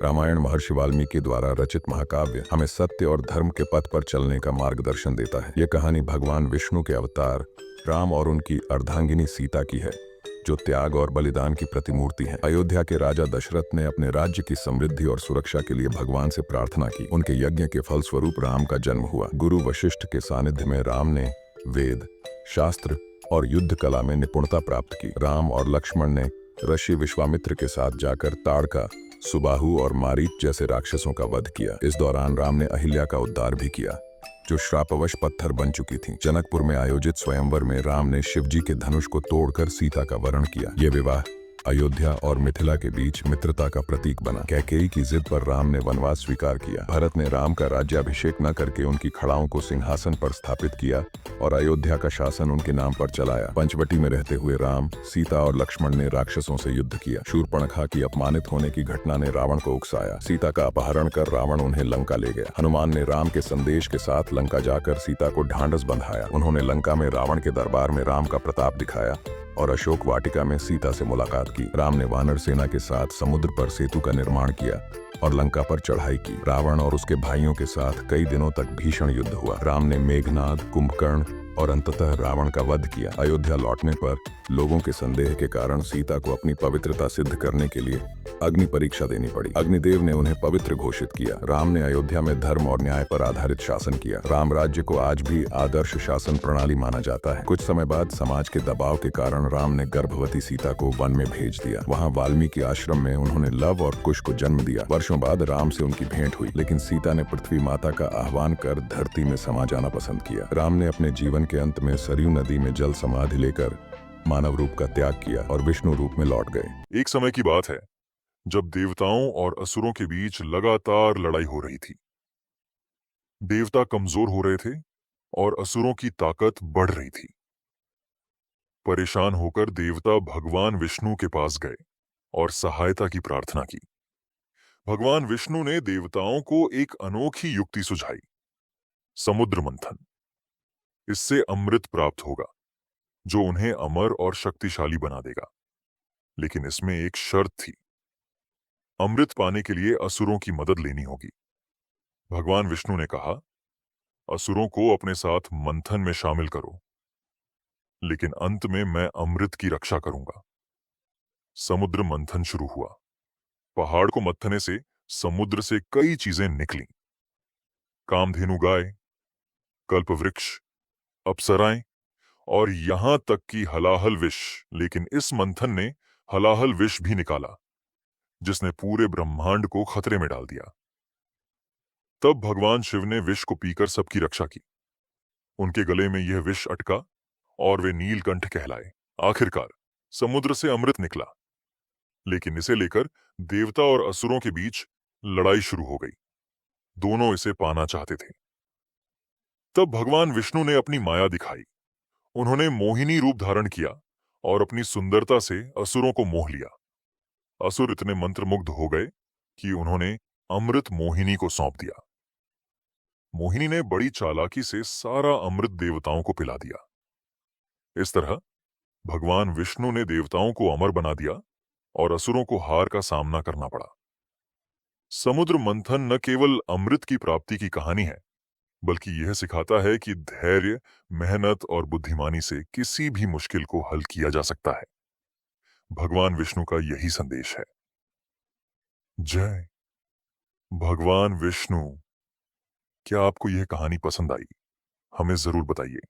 रामायण महर्षि वाल्मीकि द्वारा रचित महाकाव्य हमें सत्य और धर्म के पथ पर चलने का मार्गदर्शन देता है। यह कहानी भगवान विष्णु के अवतार राम और उनकी अर्धांगिनी सीता की है, जो त्याग और बलिदान की प्रतिमूर्ति हैं। अयोध्या के राजा दशरथ ने अपने राज्य की समृद्धि और सुरक्षा के लिए भगवान से प्रार्थना की। उनके यज्ञ के फलस्वरूप राम का जन्म हुआ। गुरु वशिष्ठ के सानिध्य में राम ने वेद, शास्त्र और युद्ध कला में निपुणता प्राप्त की। राम और लक्ष्मण ने ऋषि विश्वामित्र के साथ जाकर ताड़का, सुबाहु और मारीच जैसे राक्षसों का वध किया। इस दौरान राम ने अहिल्या का उद्धार भी किया, जो श्रापवश पत्थर बन चुकी थी। जनकपुर में आयोजित स्वयंवर में राम ने शिवजी के धनुष को तोड़कर सीता का वरण किया। यह विवाह अयोध्या और मिथिला के बीच मित्रता का प्रतीक बना। कैकेयी की जिद पर राम ने वनवास स्वीकार किया। भरत ने राम का राज्याभिषेक न करके उनकी खड़ाओं को सिंहासन पर स्थापित किया और अयोध्या का शासन उनके नाम पर चलाया। पंचवटी में रहते हुए राम, सीता और लक्ष्मण ने राक्षसों से युद्ध किया। शूर्पणखा की अपमानित होने की घटना ने रावण को उकसाया। सीता का अपहरण कर रावण उन्हें लंका ले गया। हनुमान ने राम के संदेश के साथ लंका जाकर सीता को ढांढस बंधाया। उन्होंने लंका में रावण के दरबार में राम का प्रताप दिखाया और अशोक वाटिका में सीता से मुलाकात की। राम ने वानर सेना के साथ समुद्र पर सेतु का निर्माण किया और लंका पर चढ़ाई की। रावण और उसके भाइयों के साथ कई दिनों तक भीषण युद्ध हुआ। राम ने मेघनाद, कुंभकर्ण और अंततः रावण का वध किया। अयोध्या लौटने पर लोगों के संदेह के कारण सीता को अपनी पवित्रता सिद्ध करने के लिए अग्नि परीक्षा देनी पड़ी। अग्निदेव ने उन्हें पवित्र घोषित किया। राम ने अयोध्या में धर्म और न्याय पर आधारित शासन किया। राम राज्य को आज भी आदर्श शासन प्रणाली माना जाता है। कुछ समय बाद समाज के दबाव के कारण राम ने गर्भवती सीता को वन में भेज दिया। वहाँ वाल्मीकि आश्रम में उन्होंने लव और कुश को जन्म दिया। वर्षों बाद राम से उनकी भेंट हुई, लेकिन सीता ने पृथ्वी माता का आह्वान कर धरती में समा जाना पसंद किया। राम ने अपने जीवन के अंत में सरयू नदी में जल समाधि लेकर मानव रूप का त्याग किया और विष्णु रूप में लौट गए। एक समय की बात है जब देवताओं और असुरों के बीच लगातार लड़ाई हो रही थी। देवता कमजोर हो रहे थे और असुरों की ताकत बढ़ रही थी। परेशान होकर देवता भगवान विष्णु के पास गए और सहायता की प्रार्थना की। भगवान विष्णु ने देवताओं को एक अनोखी युक्ति सुझाई, समुद्र मंथन। इससे अमृत प्राप्त होगा जो उन्हें अमर और शक्तिशाली बना देगा, लेकिन इसमें एक शर्त थी। अमृत पाने के लिए असुरों की मदद लेनी होगी। भगवान विष्णु ने कहा, असुरों को अपने साथ मंथन में शामिल करो, लेकिन अंत में मैं अमृत की रक्षा करूंगा। समुद्र मंथन शुरू हुआ। पहाड़ को मथने से समुद्र से कई चीजें निकली। कामधेनु गाय, कल्पवृक्ष, अप्सराएं और यहां तक कि हलाहल विष। लेकिन इस मंथन ने हलाहल विष भी निकाला, जिसने पूरे ब्रह्मांड को खतरे में डाल दिया। तब भगवान शिव ने विष को पीकर सबकी रक्षा की। उनके गले में यह विष अटका और वे नीलकंठ कहलाए। आखिरकार समुद्र से अमृत निकला, लेकिन इसे लेकर देवता और असुरों के बीच लड़ाई शुरू हो गई। दोनों इसे पाना चाहते थे। तब भगवान विष्णु ने अपनी माया दिखाई। उन्होंने मोहिनी रूप धारण किया और अपनी सुंदरता से असुरों को मोह लिया। असुर इतने मंत्रमुग्ध हो गए कि उन्होंने अमृत मोहिनी को सौंप दिया। मोहिनी ने बड़ी चालाकी से सारा अमृत देवताओं को पिला दिया। इस तरह भगवान विष्णु ने देवताओं को अमर बना दिया और असुरों को हार का सामना करना पड़ा। समुद्र मंथन न केवल अमृत की प्राप्ति की कहानी है, बल्कि यह सिखाता है कि धैर्य, मेहनत और बुद्धिमानी से किसी भी मुश्किल को हल किया जा सकता है। भगवान विष्णु का यही संदेश है। जय भगवान विष्णु। क्या आपको यह कहानी पसंद आई? हमें जरूर बताइए।